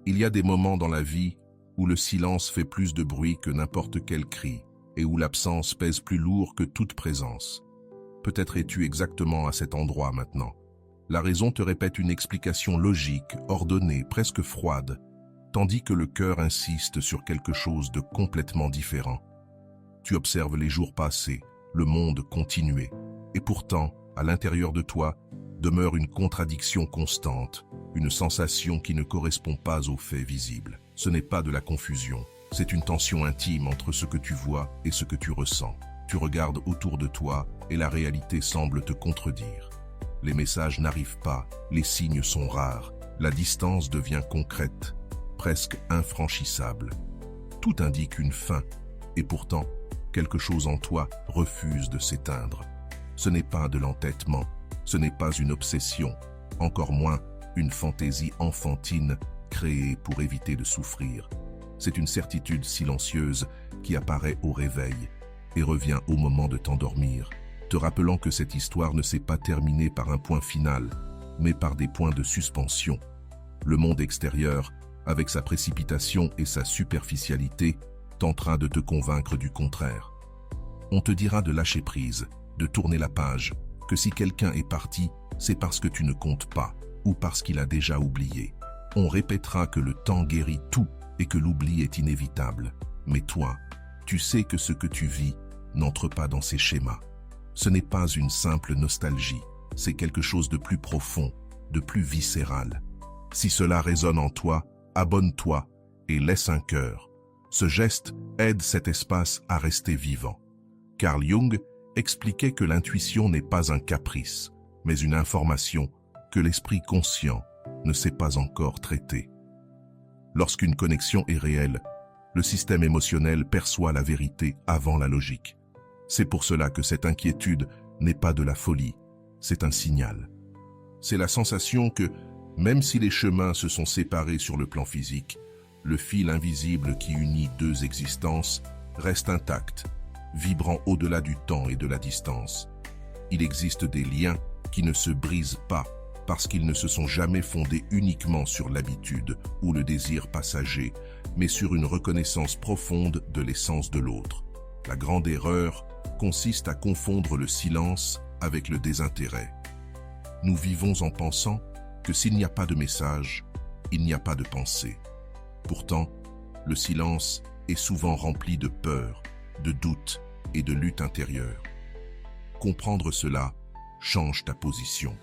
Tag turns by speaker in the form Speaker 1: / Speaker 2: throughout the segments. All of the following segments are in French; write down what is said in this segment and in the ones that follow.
Speaker 1: Il y a des moments dans la vie où le silence fait plus de bruit que n'importe quel cri et où l'absence pèse plus lourd que toute présence. Peut-être es-tu exactement à cet endroit maintenant. La raison te répète une explication logique, ordonnée, presque froide, tandis que le cœur insiste sur quelque chose de complètement différent. Tu observes les jours passés, le monde continuer, et pourtant, à l'intérieur de toi, demeure une contradiction constante, une sensation qui ne correspond pas aux faits visibles. Ce n'est pas de la confusion, c'est une tension intime entre ce que tu vois et ce que tu ressens. Tu regardes autour de toi et la réalité semble te contredire. Les messages n'arrivent pas, les signes sont rares, la distance devient concrète, presque infranchissable. Tout indique une fin, et pourtant, quelque chose en toi refuse de s'éteindre. Ce n'est pas de l'entêtement, ce n'est pas une obsession, encore moins une fantaisie enfantine créée pour éviter de souffrir. C'est une certitude silencieuse qui apparaît au réveil et revient au moment de t'endormir, te rappelant que cette histoire ne s'est pas terminée par un point final, mais par des points de suspension. Le monde extérieur, avec sa précipitation et sa superficialité, tentera de te convaincre du contraire. On te dira de lâcher prise, de tourner la page, que si quelqu'un est parti, c'est parce que tu ne comptes pas, ou parce qu'il a déjà oublié. On répétera que le temps guérit tout et que l'oubli est inévitable. Mais toi, tu sais que ce que tu vis n'entre pas dans ces schémas. Ce n'est pas une simple nostalgie, c'est quelque chose de plus profond, de plus viscéral. Si cela résonne en toi, abonne-toi et laisse un cœur. Ce geste aide cet espace à rester vivant. Carl Jung expliquait que l'intuition n'est pas un caprice, mais une information que l'esprit conscient ne sait pas encore traiter. Lorsqu'une connexion est réelle, le système émotionnel perçoit la vérité avant la logique. C'est pour cela que cette inquiétude n'est pas de la folie, c'est un signal. C'est la sensation que, même si les chemins se sont séparés sur le plan physique, le fil invisible qui unit deux existences reste intact, vibrant au-delà du temps et de la distance. Il existe des liens qui ne se brisent pas parce qu'ils ne se sont jamais fondés uniquement sur l'habitude ou le désir passager, mais sur une reconnaissance profonde de l'essence de l'autre. La grande erreur consiste à confondre le silence avec le désintérêt. Nous vivons en pensant que s'il n'y a pas de message, il n'y a pas de pensée. Pourtant, le silence est souvent rempli de peur, de doute et de lutte intérieure. Comprendre cela change ta position.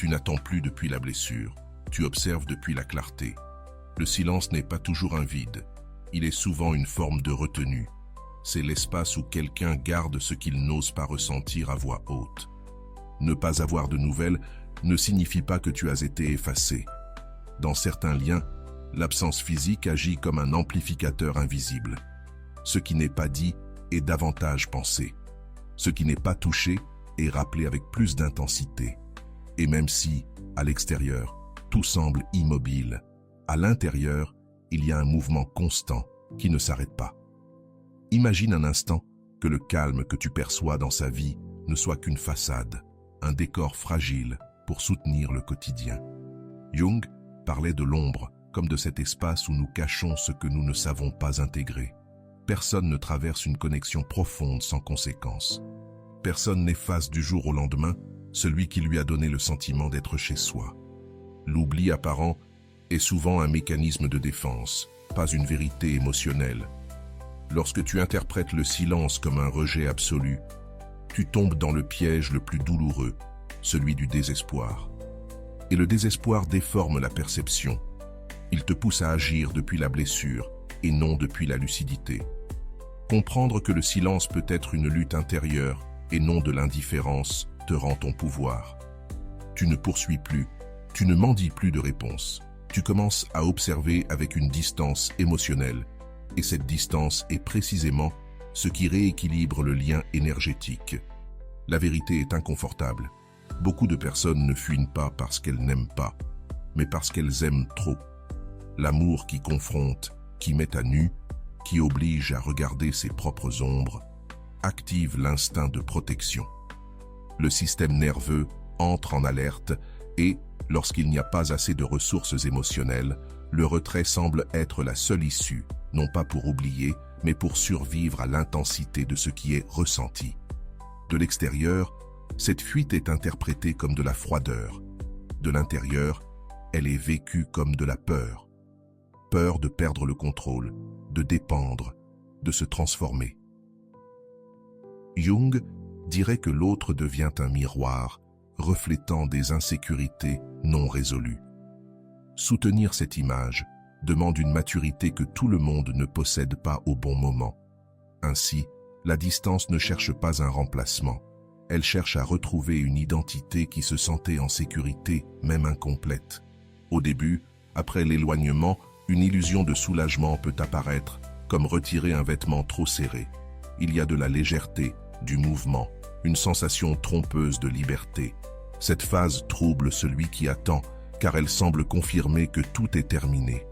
Speaker 1: Tu n'attends plus depuis la blessure, tu observes depuis la clarté. Le silence n'est pas toujours un vide, il est souvent une forme de retenue. C'est l'espace où quelqu'un garde ce qu'il n'ose pas ressentir à voix haute. Ne pas avoir de nouvelles ne signifie pas que tu as été effacé. Dans certains liens, l'absence physique agit comme un amplificateur invisible. Ce qui n'est pas dit est davantage pensé. Ce qui n'est pas touché est rappelé avec plus d'intensité. Et même si, à l'extérieur, tout semble immobile, à l'intérieur, il y a un mouvement constant qui ne s'arrête pas. Imagine un instant que le calme que tu perçois dans sa vie ne soit qu'une façade, un décor fragile pour soutenir le quotidien. Jung parlait de l'ombre comme de cet espace où nous cachons ce que nous ne savons pas intégrer. Personne ne traverse une connexion profonde sans conséquence. Personne n'efface du jour au lendemain celui qui lui a donné le sentiment d'être chez soi. L'oubli apparent est souvent un mécanisme de défense, pas une vérité émotionnelle. Lorsque tu interprètes le silence comme un rejet absolu, tu tombes dans le piège le plus douloureux, celui du désespoir. Et le désespoir déforme la perception. Il te pousse à agir depuis la blessure et non depuis la lucidité. Comprendre que le silence peut être une lutte intérieure et non de l'indifférence te rend ton pouvoir. Tu ne poursuis plus, tu ne mendis plus de réponse. Tu commences à observer avec une distance émotionnelle, et cette distance est précisément ce qui rééquilibre le lien énergétique. La vérité est inconfortable. Beaucoup de personnes ne fuient pas parce qu'elles n'aiment pas, mais parce qu'elles aiment trop. L'amour qui confronte, qui met à nu, qui oblige à regarder ses propres ombres, active l'instinct de protection. Le système nerveux entre en alerte et, lorsqu'il n'y a pas assez de ressources émotionnelles, Le retrait semble être la seule issue, non pas pour oublier, mais pour survivre à l'intensité de ce qui est ressenti. De l'extérieur, cette fuite est interprétée comme de la froideur. De l'intérieur, elle est vécue comme de la peur. Peur de perdre le contrôle, de dépendre, de se transformer. Jung dirait que l'autre devient un miroir, reflétant des insécurités non résolues. Soutenir cette image demande une maturité que tout le monde ne possède pas au bon moment. Ainsi, la distance ne cherche pas un remplacement. Elle cherche à retrouver une identité qui se sentait en sécurité, même incomplète. Au début, après l'éloignement, une illusion de soulagement peut apparaître, comme retirer un vêtement trop serré. Il y a de la légèreté, du mouvement, une sensation trompeuse de liberté. Cette phase trouble celui qui attend, car elle semble confirmer que tout est terminé.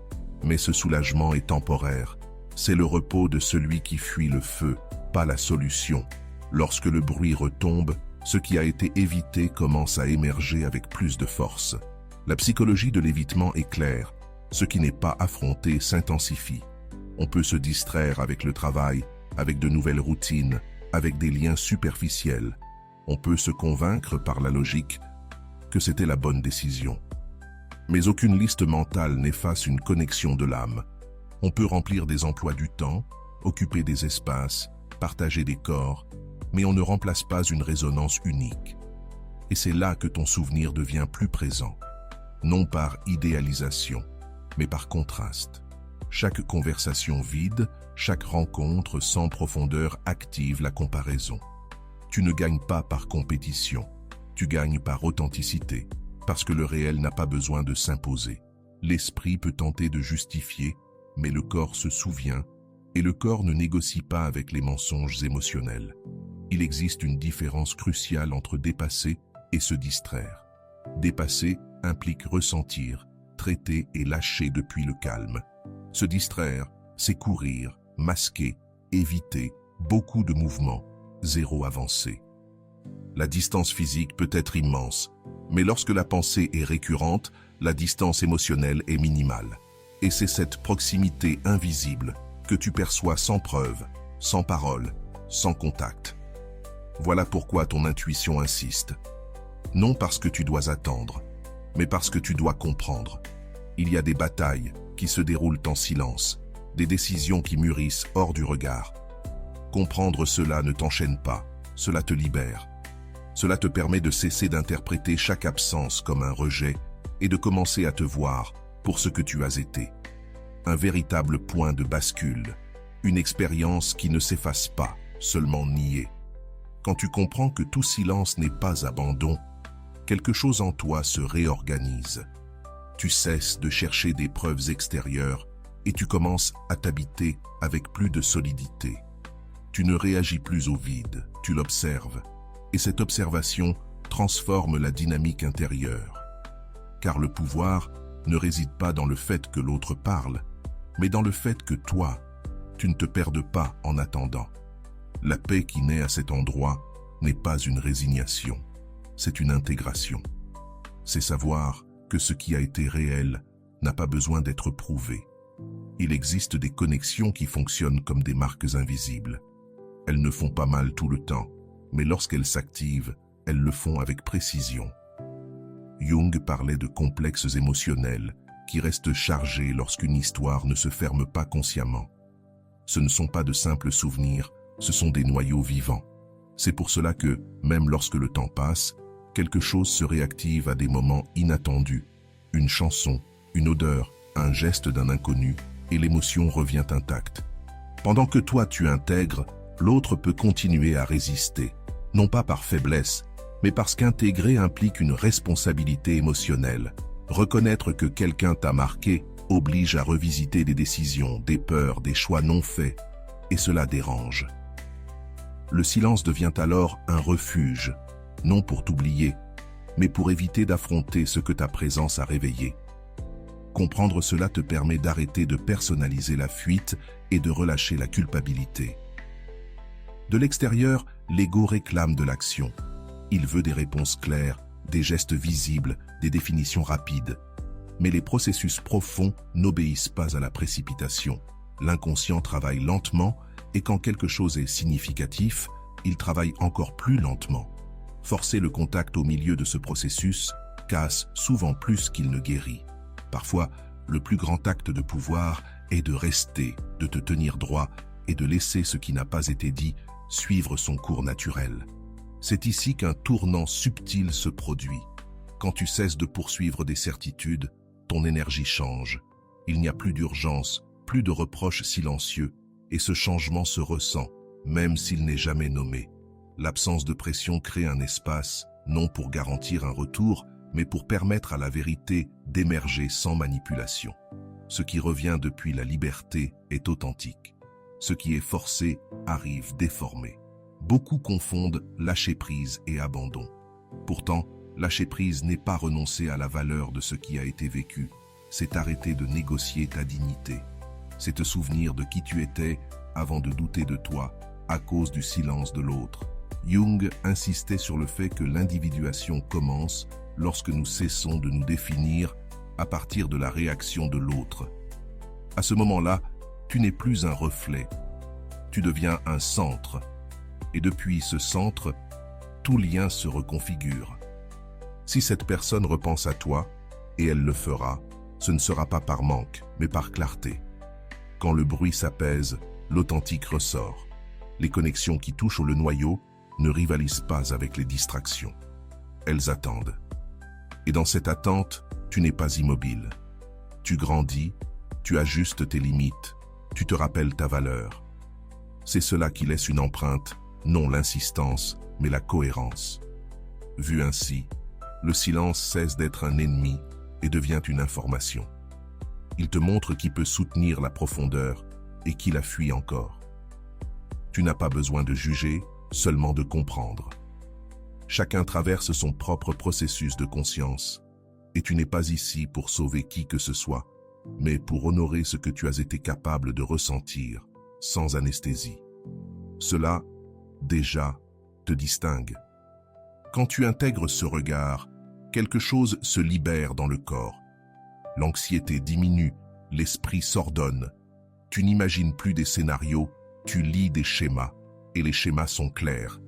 Speaker 1: Mais ce soulagement est temporaire. C'est le repos de celui qui fuit le feu, pas la solution. Lorsque le bruit retombe, ce qui a été évité commence à émerger avec plus de force. La psychologie de l'évitement est claire. Ce qui n'est pas affronté s'intensifie. On peut se distraire avec le travail, avec de nouvelles routines, avec des liens superficiels. On peut se convaincre par la logique que c'était la bonne décision. Mais aucune liste mentale n'efface une connexion de l'âme. On peut remplir des emplois du temps, occuper des espaces, partager des corps, mais on ne remplace pas une résonance unique. Et c'est là que ton souvenir devient plus présent, non par idéalisation, mais par contraste. Chaque conversation vide, chaque rencontre sans profondeur active la comparaison. Tu ne gagnes pas par compétition, tu gagnes par authenticité, parce que le réel n'a pas besoin de s'imposer. L'esprit peut tenter de justifier, mais le corps se souvient, et le corps ne négocie pas avec les mensonges émotionnels. Il existe une différence cruciale entre dépasser et se distraire. Dépasser implique ressentir, traiter et lâcher depuis le calme. Se distraire, c'est courir, masquer, éviter, beaucoup de mouvements, zéro avancée. La distance physique peut être immense, mais lorsque la pensée est récurrente, la distance émotionnelle est minimale. Et c'est cette proximité invisible que tu perçois sans preuve, sans parole, sans contact. Voilà pourquoi ton intuition insiste. Non parce que tu dois attendre, mais parce que tu dois comprendre. Il y a des batailles qui se déroulent en silence, des décisions qui mûrissent hors du regard. Comprendre cela ne t'enchaîne pas, cela te libère. Cela te permet de cesser d'interpréter chaque absence comme un rejet et de commencer à te voir pour ce que tu as été. Un véritable point de bascule, une expérience qui ne s'efface pas, seulement niée. Quand tu comprends que tout silence n'est pas abandon, quelque chose en toi se réorganise. Tu cesses de chercher des preuves extérieures et tu commences à t'habiter avec plus de solidité. Tu ne réagis plus au vide, tu l'observes, et cette observation transforme la dynamique intérieure. Car le pouvoir ne réside pas dans le fait que l'autre parle, mais dans le fait que toi, tu ne te perdes pas en attendant. La paix qui naît à cet endroit n'est pas une résignation, c'est une intégration. C'est savoir que ce qui a été réel n'a pas besoin d'être prouvé. Il existe des connexions qui fonctionnent comme des marques invisibles. Elles ne font pas mal tout le temps, mais lorsqu'elles s'activent, elles le font avec précision. Jung parlait de complexes émotionnels qui restent chargés lorsqu'une histoire ne se ferme pas consciemment. Ce ne sont pas de simples souvenirs, ce sont des noyaux vivants. C'est pour cela que, même lorsque le temps passe, quelque chose se réactive à des moments inattendus. Une chanson, une odeur, un geste d'un inconnu, et l'émotion revient intacte. Pendant que toi tu intègres, l'autre peut continuer à résister, non pas par faiblesse, mais parce qu'intégrer implique une responsabilité émotionnelle. Reconnaître que quelqu'un t'a marqué oblige à revisiter des décisions, des peurs, des choix non faits, et cela dérange. Le silence devient alors un refuge, non pour t'oublier, mais pour éviter d'affronter ce que ta présence a réveillé. Comprendre cela te permet d'arrêter de personnaliser la fuite et de relâcher la culpabilité. De l'extérieur, l'ego réclame de l'action. Il veut des réponses claires, des gestes visibles, des définitions rapides. Mais les processus profonds n'obéissent pas à la précipitation. L'inconscient travaille lentement et quand quelque chose est significatif, il travaille encore plus lentement. Forcer le contact au milieu de ce processus casse souvent plus qu'il ne guérit. Parfois, le plus grand acte de pouvoir est de rester, de te tenir droit et de laisser ce qui n'a pas été dit suivre son cours naturel. C'est ici qu'un tournant subtil se produit. Quand tu cesses de poursuivre des certitudes, ton énergie change. Il n'y a plus d'urgence, plus de reproches silencieux, et ce changement se ressent, même s'il n'est jamais nommé. L'absence de pression crée un espace, non pour garantir un retour, mais pour permettre à la vérité d'émerger sans manipulation. Ce qui revient depuis la liberté est authentique. Ce qui est forcé arrive déformé. Beaucoup confondent lâcher prise et abandon. Pourtant, lâcher prise n'est pas renoncer à la valeur de ce qui a été vécu. C'est arrêter de négocier ta dignité. C'est te souvenir de qui tu étais avant de douter de toi à cause du silence de l'autre. Jung insistait sur le fait que l'individuation commence lorsque nous cessons de nous définir à partir de la réaction de l'autre. À ce moment-là, tu n'es plus un reflet, tu deviens un centre. Et depuis ce centre, tout lien se reconfigure. Si cette personne repense à toi, et elle le fera, ce ne sera pas par manque, mais par clarté. Quand le bruit s'apaise, l'authentique ressort. Les connexions qui touchent le noyau ne rivalisent pas avec les distractions. Elles attendent. Et dans cette attente, tu n'es pas immobile. Tu grandis, tu ajustes tes limites, tu te rappelles ta valeur. C'est cela qui laisse une empreinte, non l'insistance, mais la cohérence. Vu ainsi, le silence cesse d'être un ennemi et devient une information. Il te montre qui peut soutenir la profondeur et qui la fuit encore. Tu n'as pas besoin de juger, seulement de comprendre. Chacun traverse son propre processus de conscience, et tu n'es pas ici pour sauver qui que ce soit, mais pour honorer ce que tu as été capable de ressentir, sans anesthésie. Cela, déjà, te distingue. Quand tu intègres ce regard, quelque chose se libère dans le corps. L'anxiété diminue, l'esprit s'ordonne. Tu n'imagines plus des scénarios, tu lis des schémas, et les schémas sont clairs.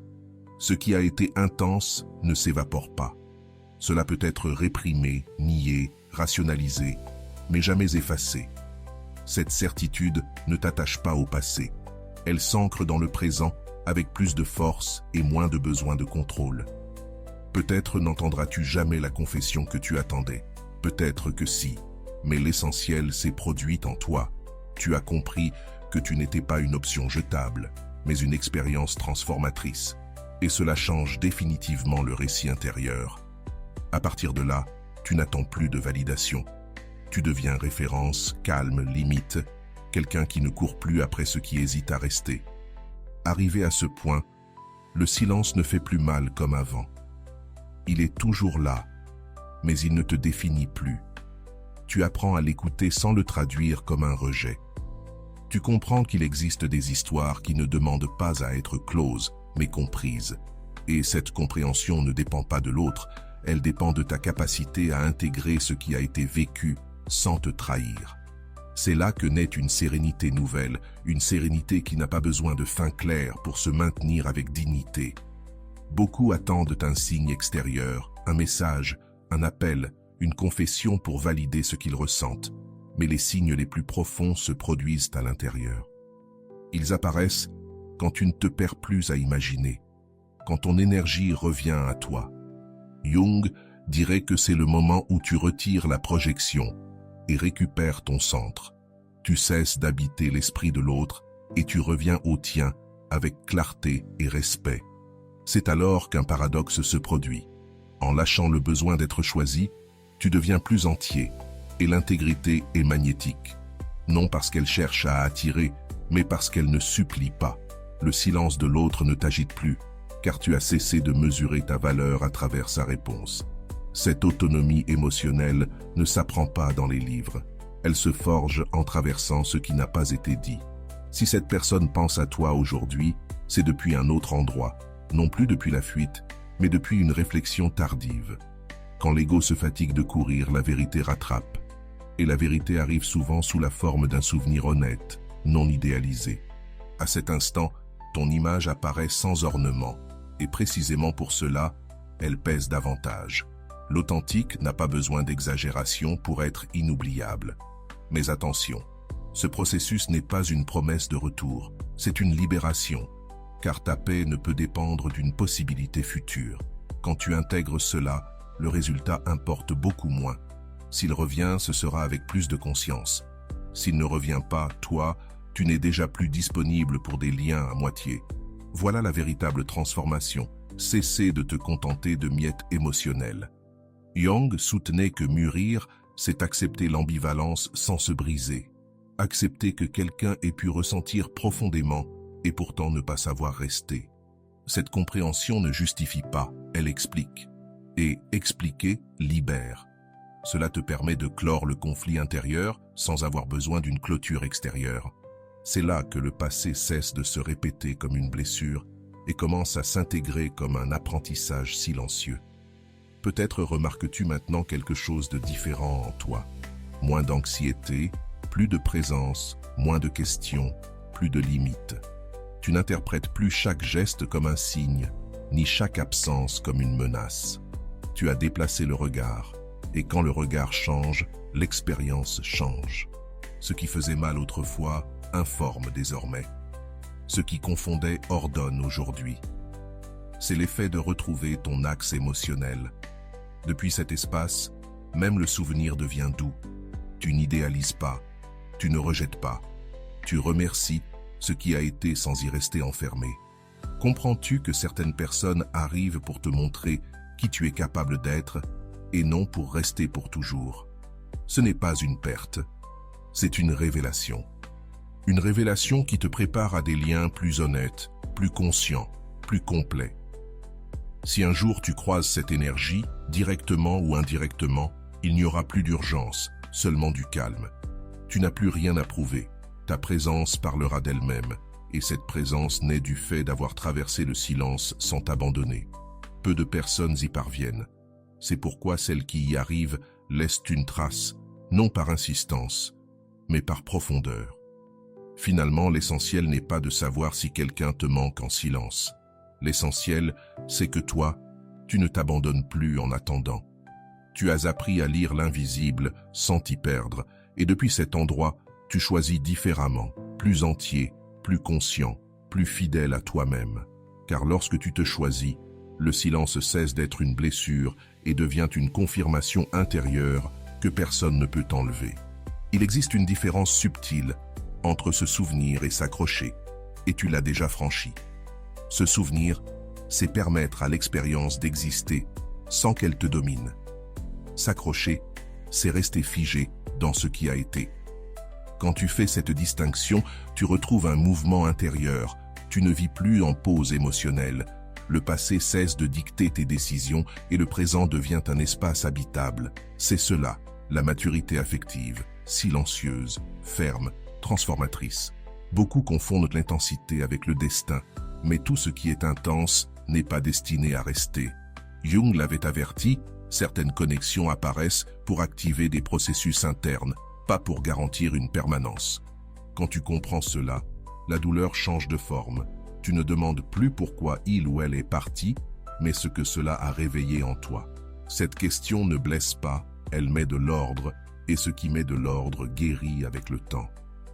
Speaker 1: Ce qui a été intense ne s'évapore pas. Cela peut être réprimé, nié, rationalisé, mais jamais effacé. Cette certitude ne t'attache pas au passé. Elle s'ancre dans le présent avec plus de force et moins de besoin de contrôle. Peut-être n'entendras-tu jamais la confession que tu attendais. Peut-être que si, mais l'essentiel s'est produit en toi. Tu as compris que tu n'étais pas une option jetable, mais une expérience transformatrice. Et cela change définitivement le récit intérieur. À partir de là, tu n'attends plus de validation. Tu deviens référence, calme, limite, quelqu'un qui ne court plus après ceux qui hésitent à rester. Arrivé à ce point, le silence ne fait plus mal comme avant. Il est toujours là, mais il ne te définit plus. Tu apprends à l'écouter sans le traduire comme un rejet. Tu comprends qu'il existe des histoires qui ne demandent pas à être closes, mais comprises. Et cette compréhension ne dépend pas de l'autre, elle dépend de ta capacité à intégrer ce qui a été vécu sans te trahir. C'est là que naît une sérénité nouvelle, une sérénité qui n'a pas besoin de fin clair pour se maintenir avec dignité. Beaucoup attendent un signe extérieur, un message, un appel, une confession pour valider ce qu'ils ressentent, mais les signes les plus profonds se produisent à l'intérieur. Ils apparaissent quand tu ne te perds plus à imaginer, quand ton énergie revient à toi. Jung dirait que c'est le moment où tu retires la projection et récupères ton centre. Tu cesses d'habiter l'esprit de l'autre et tu reviens au tien avec clarté et respect. C'est alors qu'un paradoxe se produit. En lâchant le besoin d'être choisi, tu deviens plus entier et l'intégrité est magnétique. Non parce qu'elle cherche à attirer, mais parce qu'elle ne supplie pas. Le silence de l'autre ne t'agite plus, car tu as cessé de mesurer ta valeur à travers sa réponse. Cette autonomie émotionnelle ne s'apprend pas dans les livres. Elle se forge en traversant ce qui n'a pas été dit. Si cette personne pense à toi aujourd'hui, c'est depuis un autre endroit, non plus depuis la fuite, mais depuis une réflexion tardive. Quand l'ego se fatigue de courir, la vérité rattrape. Et la vérité arrive souvent sous la forme d'un souvenir honnête, non idéalisé. À cet instant, ton image apparaît sans ornement, et précisément pour cela, elle pèse davantage. L'authentique n'a pas besoin d'exagération pour être inoubliable. Mais attention, ce processus n'est pas une promesse de retour, c'est une libération, car ta paix ne peut dépendre d'une possibilité future. Quand tu intègres cela, le résultat importe beaucoup moins. S'il revient, ce sera avec plus de conscience. S'il ne revient pas, toi, tu n'es déjà plus disponible pour des liens à moitié. Voilà la véritable transformation. Cesser de te contenter de miettes émotionnelles. Jung soutenait que mûrir, c'est accepter l'ambivalence sans se briser. Accepter que quelqu'un ait pu ressentir profondément et pourtant ne pas savoir rester. Cette compréhension ne justifie pas, elle explique. Et expliquer libère. Cela te permet de clore le conflit intérieur sans avoir besoin d'une clôture extérieure. C'est là que le passé cesse de se répéter comme une blessure et commence à s'intégrer comme un apprentissage silencieux. Peut-être remarques-tu maintenant quelque chose de différent en toi. Moins d'anxiété, plus de présence, moins de questions, plus de limites. Tu n'interprètes plus chaque geste comme un signe, ni chaque absence comme une menace. Tu as déplacé le regard, et quand le regard change, l'expérience change. Ce qui faisait mal autrefois informe désormais. Ce qui confondait ordonne aujourd'hui. C'est l'effet de retrouver ton axe émotionnel. Depuis cet espace, même le souvenir devient doux. Tu n'idéalises pas, tu ne rejettes pas. Tu remercies ce qui a été sans y rester enfermé. Comprends-tu que certaines personnes arrivent pour te montrer qui tu es capable d'être et non pour rester pour toujours? Ce n'est pas une perte, c'est une révélation. Une révélation qui te prépare à des liens plus honnêtes, plus conscients, plus complets. Si un jour tu croises cette énergie, directement ou indirectement, il n'y aura plus d'urgence, seulement du calme. Tu n'as plus rien à prouver, ta présence parlera d'elle-même, et cette présence naît du fait d'avoir traversé le silence sans t'abandonner. Peu de personnes y parviennent. C'est pourquoi celles qui y arrivent laissent une trace, non par insistance, mais par profondeur. Finalement, l'essentiel n'est pas de savoir si quelqu'un te manque en silence. L'essentiel, c'est que toi, tu ne t'abandonnes plus en attendant. Tu as appris à lire l'invisible sans t'y perdre, et depuis cet endroit, tu choisis différemment, plus entier, plus conscient, plus fidèle à toi-même. Car lorsque tu te choisis, le silence cesse d'être une blessure et devient une confirmation intérieure que personne ne peut enlever. Il existe une différence subtile entre se souvenir et s'accrocher, et tu l'as déjà franchi. Se souvenir, c'est permettre à l'expérience d'exister sans qu'elle te domine. S'accrocher, c'est rester figé dans ce qui a été. Quand tu fais cette distinction, tu retrouves un mouvement intérieur. Tu ne vis plus en pause émotionnelle. Le passé cesse de dicter tes décisions et le présent devient un espace habitable. C'est cela, la maturité affective, silencieuse, ferme, transformatrice. Beaucoup confondent l'intensité avec le destin, mais tout ce qui est intense n'est pas destiné à rester. Jung l'avait averti, certaines connexions apparaissent pour activer des processus internes, pas pour garantir une permanence. Quand tu comprends cela, la douleur change de forme. Tu ne demandes plus pourquoi il ou elle est parti, mais ce que cela a réveillé en toi. Cette question ne blesse pas, elle met de l'ordre, et ce qui met de l'ordre guérit avec le temps.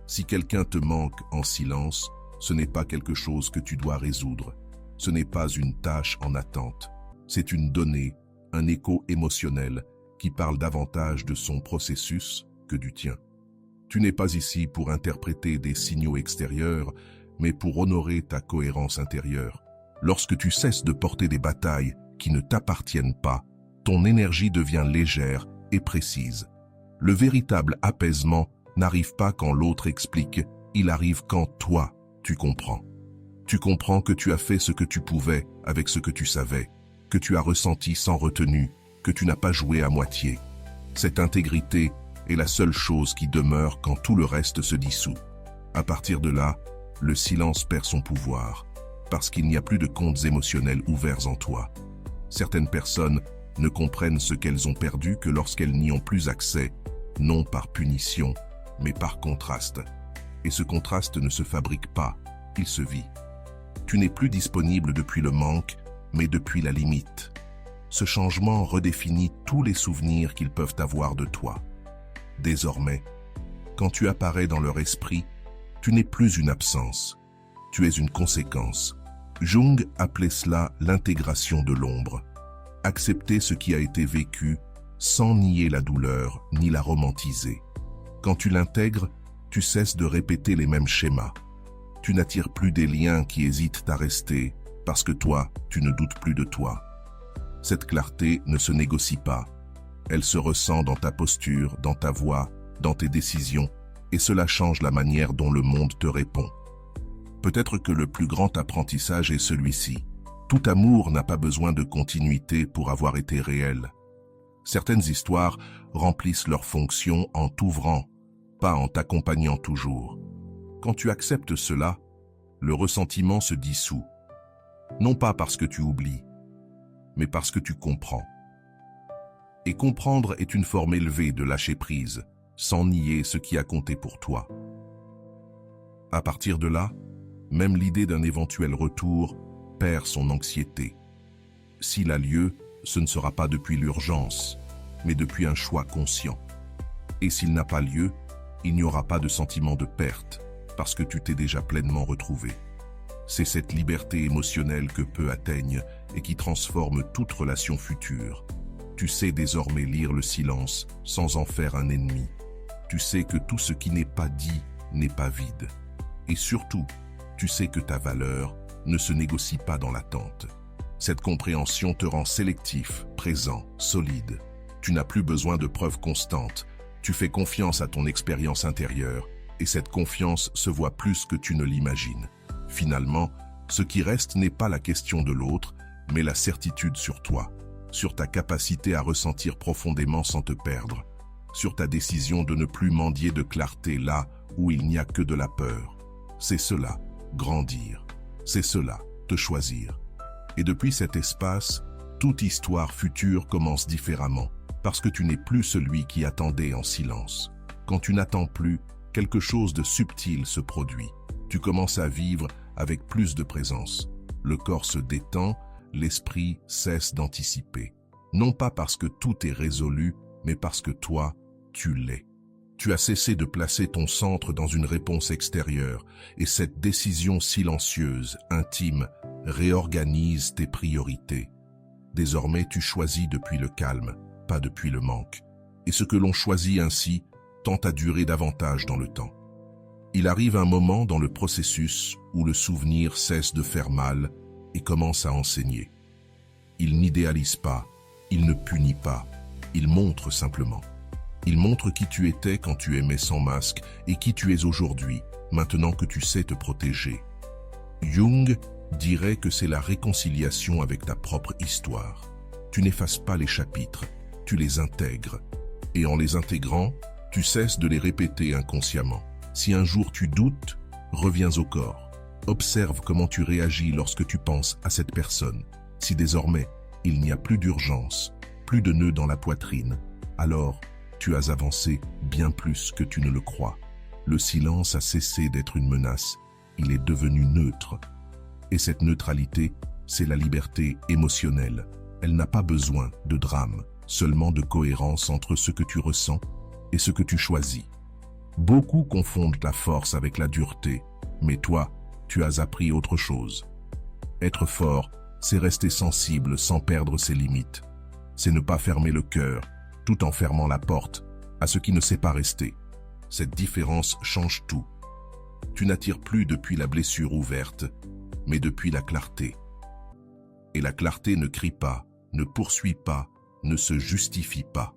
Speaker 1: Si quelqu'un te manque en silence, ce n'est pas quelque chose que tu dois résoudre. Ce n'est pas une tâche en attente. C'est une donnée, un écho émotionnel qui parle davantage de son processus que du tien. Tu n'es pas ici pour interpréter des signaux extérieurs, mais pour honorer ta cohérence intérieure. Lorsque tu cesses de porter des batailles qui ne t'appartiennent pas, ton énergie devient légère et précise. Le véritable apaisement n'arrive pas quand l'autre explique, il arrive quand toi, tu comprends. Tu comprends que tu as fait ce que tu pouvais avec ce que tu savais, que tu as ressenti sans retenue, que tu n'as pas joué à moitié. Cette intégrité est la seule chose qui demeure quand tout le reste se dissout. À partir de là, le silence perd son pouvoir, parce qu'il n'y a plus de comptes émotionnels ouverts en toi. Certaines personnes ne comprennent ce qu'elles ont perdu que lorsqu'elles n'y ont plus accès, non par punition, mais par contraste. Et ce contraste ne se fabrique pas, il se vit. Tu n'es plus disponible depuis le manque, mais depuis la limite. Ce changement redéfinit tous les souvenirs qu'ils peuvent avoir de toi. Désormais, quand tu apparais dans leur esprit, tu n'es plus une absence, tu es une conséquence. Jung appelait cela l'intégration de l'ombre. Accepter ce qui a été vécu sans nier la douleur ni la romantiser. Quand tu l'intègres, tu cesses de répéter les mêmes schémas. Tu n'attires plus des liens qui hésitent à rester parce que toi, tu ne doutes plus de toi. Cette clarté ne se négocie pas. Elle se ressent dans ta posture, dans ta voix, dans tes décisions, et cela change la manière dont le monde te répond. Peut-être que le plus grand apprentissage est celui-ci. Tout amour n'a pas besoin de continuité pour avoir été réel. Certaines histoires remplissent leur fonction en t'ouvrant, pas en t'accompagnant toujours. Quand tu acceptes cela, le ressentiment se dissout. Non pas parce que tu oublies, mais parce que tu comprends. Et comprendre est une forme élevée de lâcher prise, sans nier ce qui a compté pour toi. À partir de là, même l'idée d'un éventuel retour perd son anxiété. S'il a lieu, ce ne sera pas depuis l'urgence, mais depuis un choix conscient. Et s'il n'a pas lieu, il n'y aura pas de sentiment de perte, parce que tu t'es déjà pleinement retrouvé. C'est cette liberté émotionnelle que peu atteignent et qui transforme toute relation future. Tu sais désormais lire le silence sans en faire un ennemi. Tu sais que tout ce qui n'est pas dit n'est pas vide. Et surtout, tu sais que ta valeur ne se négocie pas dans l'attente. Cette compréhension te rend sélectif, présent, solide. Tu n'as plus besoin de preuves constantes. Tu fais confiance à ton expérience intérieure et cette confiance se voit plus que tu ne l'imagines. Finalement, ce qui reste n'est pas la question de l'autre, mais la certitude sur toi, sur ta capacité à ressentir profondément sans te perdre, sur ta décision de ne plus mendier de clarté là où il n'y a que de la peur. C'est cela, grandir. C'est cela, te choisir. Et depuis cet espace, toute histoire future commence différemment, parce que tu n'es plus celui qui attendait en silence. Quand tu n'attends plus, quelque chose de subtil se produit. Tu commences à vivre avec plus de présence. Le corps se détend, l'esprit cesse d'anticiper. Non pas parce que tout est résolu, mais parce que toi, tu l'es. Tu as cessé de placer ton centre dans une réponse extérieure, et cette décision silencieuse, intime, réorganise tes priorités. Désormais, tu choisis depuis le calme, pas depuis le manque. Et ce que l'on choisit ainsi tend à durer davantage dans le temps. Il arrive un moment dans le processus où le souvenir cesse de faire mal et commence à enseigner. Il n'idéalise pas, il ne punit pas, il montre simplement. Il montre qui tu étais quand tu aimais sans masque et qui tu es aujourd'hui, maintenant que tu sais te protéger. Jung dirait que c'est la réconciliation avec ta propre histoire. Tu n'effaces pas les chapitres, tu les intègres. Et en les intégrant, tu cesses de les répéter inconsciemment. Si un jour tu doutes, reviens au corps. Observe comment tu réagis lorsque tu penses à cette personne. Si désormais, il n'y a plus d'urgence, plus de nœuds dans la poitrine, alors tu as avancé bien plus que tu ne le crois. Le silence a cessé d'être une menace, il est devenu neutre. Et cette neutralité, c'est la liberté émotionnelle. Elle n'a pas besoin de drame, seulement de cohérence entre ce que tu ressens et ce que tu choisis. Beaucoup confondent la force avec la dureté, mais toi, tu as appris autre chose. Être fort, c'est rester sensible sans perdre ses limites. C'est ne pas fermer le cœur, tout en fermant la porte à ce qui ne sait pas rester. Cette différence change tout. Tu n'attires plus depuis la blessure ouverte, mais depuis la clarté. Et la clarté ne crie pas, ne poursuit pas, ne se justifie pas.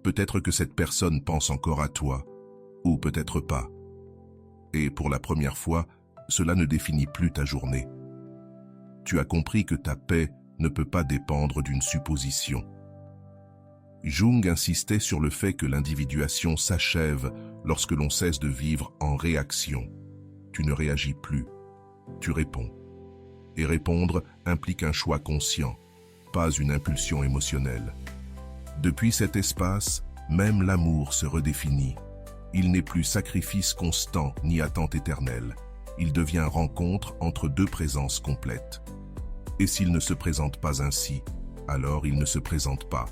Speaker 1: Peut-être que cette personne pense encore à toi, ou peut-être pas. Et pour la première fois, cela ne définit plus ta journée. Tu as compris que ta paix ne peut pas dépendre d'une supposition. Jung insistait sur le fait que l'individuation s'achève lorsque l'on cesse de vivre en réaction. Tu ne réagis plus, tu réponds. Et répondre implique un choix conscient, pas une impulsion émotionnelle. Depuis cet espace, Même l'amour se redéfinit. Il n'est plus sacrifice constant ni attente éternelle. Il devient rencontre entre deux présences complètes. Et s'il ne se présente pas ainsi, alors il ne se présente pas.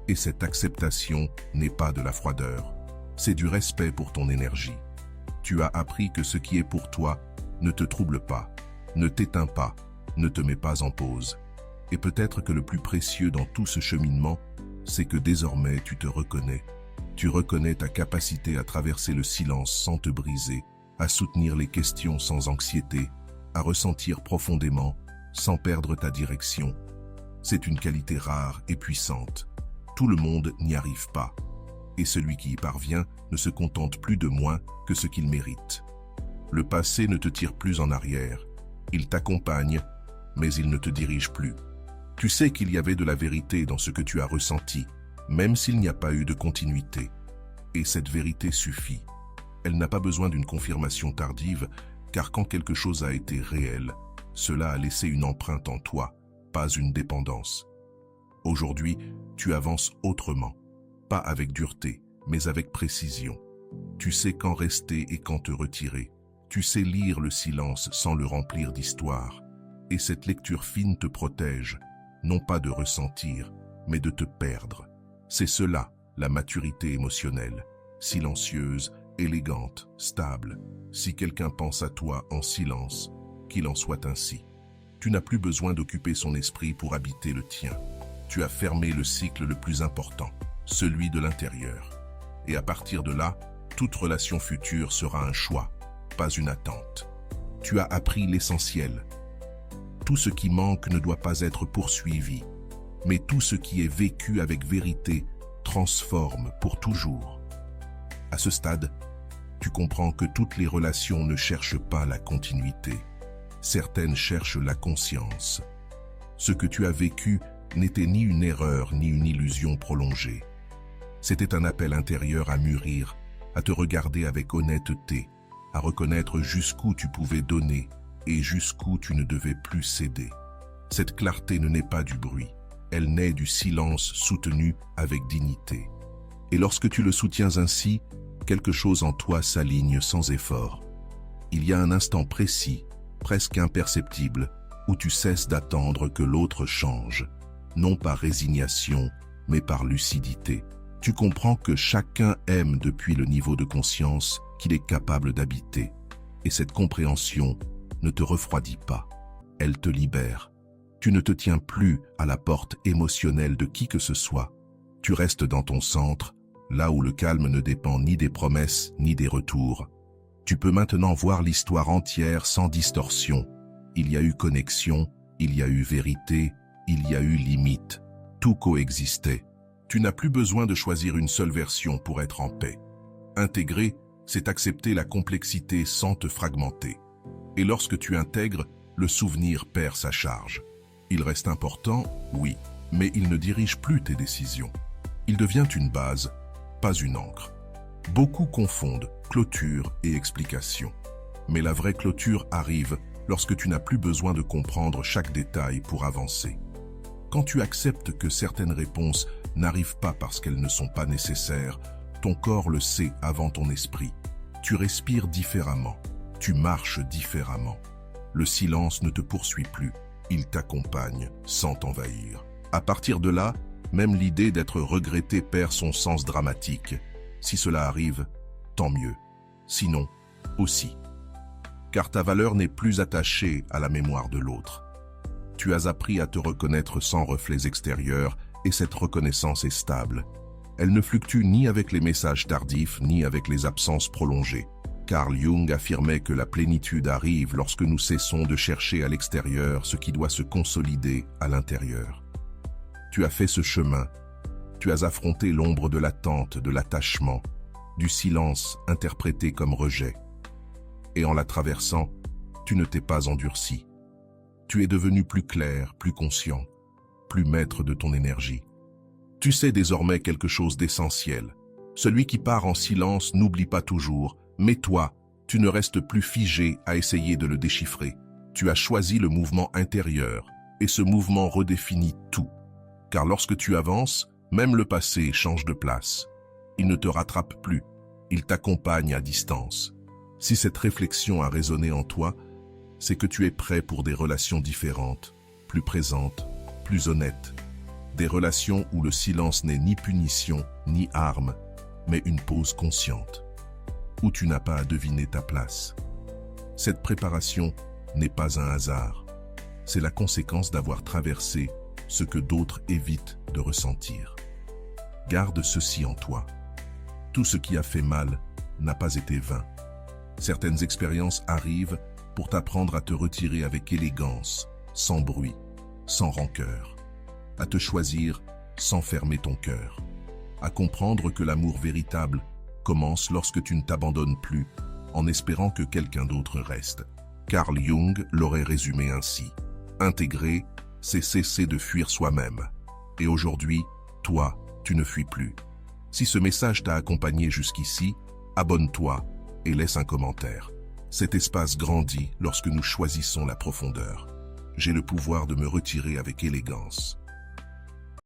Speaker 1: Et cette acceptation n'est pas de la froideur. C'est du respect pour ton énergie. Tu as appris que ce qui est pour toi ne te trouble pas, ne t'éteint pas, ne te met pas en pause. Et peut-être que le plus précieux dans tout ce cheminement, c'est que désormais tu te reconnais. Tu reconnais ta capacité à traverser le silence sans te briser, à soutenir les questions sans anxiété, à ressentir profondément sans perdre ta direction. C'est une qualité rare et puissante. Tout le monde n'y arrive pas. Et celui qui y parvient ne se contente plus de moins que ce qu'il mérite. Le passé ne te tire plus en arrière. Il t'accompagne, mais il ne te dirige plus. Tu sais qu'il y avait de la vérité dans ce que tu as ressenti, même s'il n'y a pas eu de continuité. Et cette vérité suffit. Elle n'a pas besoin d'une confirmation tardive, car quand quelque chose a été réel, cela a laissé une empreinte en toi, pas une dépendance. Aujourd'hui, tu avances autrement, pas avec dureté, mais avec précision. Tu sais quand rester et quand te retirer. Tu sais lire le silence sans le remplir d'histoire. Et cette lecture fine te protège, non pas de ressentir, mais de te perdre. C'est cela, la maturité émotionnelle, silencieuse, élégante, stable. Si quelqu'un pense à toi en silence, qu'il en soit ainsi. Tu n'as plus besoin d'occuper son esprit pour habiter le tien. Tu as fermé le cycle le plus important, celui de l'intérieur. Et à partir de là, toute relation future sera un choix, pas une attente. Tu as appris l'essentiel. Tout ce qui manque ne doit pas être poursuivi, mais tout ce qui est vécu avec vérité transforme pour toujours. À ce stade, tu comprends que toutes les relations ne cherchent pas la continuité. Certaines cherchent la conscience. Ce que tu as vécu n'était ni une erreur ni une illusion prolongée. C'était un appel intérieur à mûrir, à te regarder avec honnêteté, à reconnaître jusqu'où tu pouvais donner et jusqu'où tu ne devais plus céder. Cette clarté ne naît pas du bruit, elle naît du silence soutenu avec dignité. Et lorsque tu le soutiens ainsi, quelque chose en toi s'aligne sans effort. Il y a un instant précis, presque imperceptible, où tu cesses d'attendre que l'autre change, non par résignation, mais par lucidité. Tu comprends que chacun aime depuis le niveau de conscience qu'il est capable d'habiter. Et cette compréhension ne te refroidit pas, elle te libère. Tu ne te tiens plus à la porte émotionnelle de qui que ce soit. Tu restes dans ton centre, là où le calme ne dépend ni des promesses ni des retours. Tu peux maintenant voir l'histoire entière sans distorsion. Il y a eu connexion, il y a eu vérité, il y a eu limite. Tout coexistait. Tu n'as plus besoin de choisir une seule version pour être en paix. Intégrer, c'est accepter la complexité sans te fragmenter. Et lorsque tu intègres, le souvenir perd sa charge. Il reste important, oui, mais il ne dirige plus tes décisions. Il devient une base, pas une encre. Beaucoup confondent clôture et explication. Mais la vraie clôture arrive lorsque tu n'as plus besoin de comprendre chaque détail pour avancer. Quand tu acceptes que certaines réponses n'arrivent pas parce qu'elles ne sont pas nécessaires, ton corps le sait avant ton esprit. Tu respires différemment, tu marches différemment. Le silence ne te poursuit plus, il t'accompagne sans t'envahir. À partir de là, même l'idée d'être regretté perd son sens dramatique. Si cela arrive, tant mieux. Sinon, aussi. Car ta valeur n'est plus attachée à la mémoire de l'autre. Tu as appris à te reconnaître sans reflets extérieurs et cette reconnaissance est stable. Elle ne fluctue ni avec les messages tardifs ni avec les absences prolongées. Carl Jung affirmait que la plénitude arrive lorsque nous cessons de chercher à l'extérieur ce qui doit se consolider à l'intérieur. Tu as fait ce chemin. Tu as affronté l'ombre de l'attente, de l'attachement, du silence interprété comme rejet. Et en la traversant, tu ne t'es pas endurci. Tu es devenu plus clair, plus conscient, plus maître de ton énergie. Tu sais désormais quelque chose d'essentiel. Celui qui part en silence n'oublie pas toujours, mais toi, tu ne restes plus figé à essayer de le déchiffrer. Tu as choisi le mouvement intérieur, et ce mouvement redéfinit tout. Car lorsque tu avances, même le passé change de place. Il ne te rattrape plus, il t'accompagne à distance. Si cette réflexion a résonné en toi, c'est que tu es prêt pour des relations différentes, plus présentes, plus honnêtes. Des relations où le silence n'est ni punition, ni arme, mais une pause consciente. Où tu n'as pas à deviner ta place. Cette préparation n'est pas un hasard. C'est la conséquence d'avoir traversé ce que d'autres évitent de ressentir. Garde ceci en toi. Tout ce qui a fait mal n'a pas été vain. Certaines expériences arrivent pour t'apprendre à te retirer avec élégance, sans bruit, sans rancœur. À te choisir sans fermer ton cœur. À comprendre que l'amour véritable commence lorsque tu ne t'abandonnes plus, en espérant que quelqu'un d'autre reste. Carl Jung l'aurait résumé ainsi. Intégrer, c'est cesser de fuir soi-même. Et aujourd'hui, toi, tu ne fuis plus. Si ce message t'a accompagné jusqu'ici, abonne-toi et laisse un commentaire. Cet espace grandit lorsque nous choisissons la profondeur. J'ai le pouvoir de me retirer avec élégance.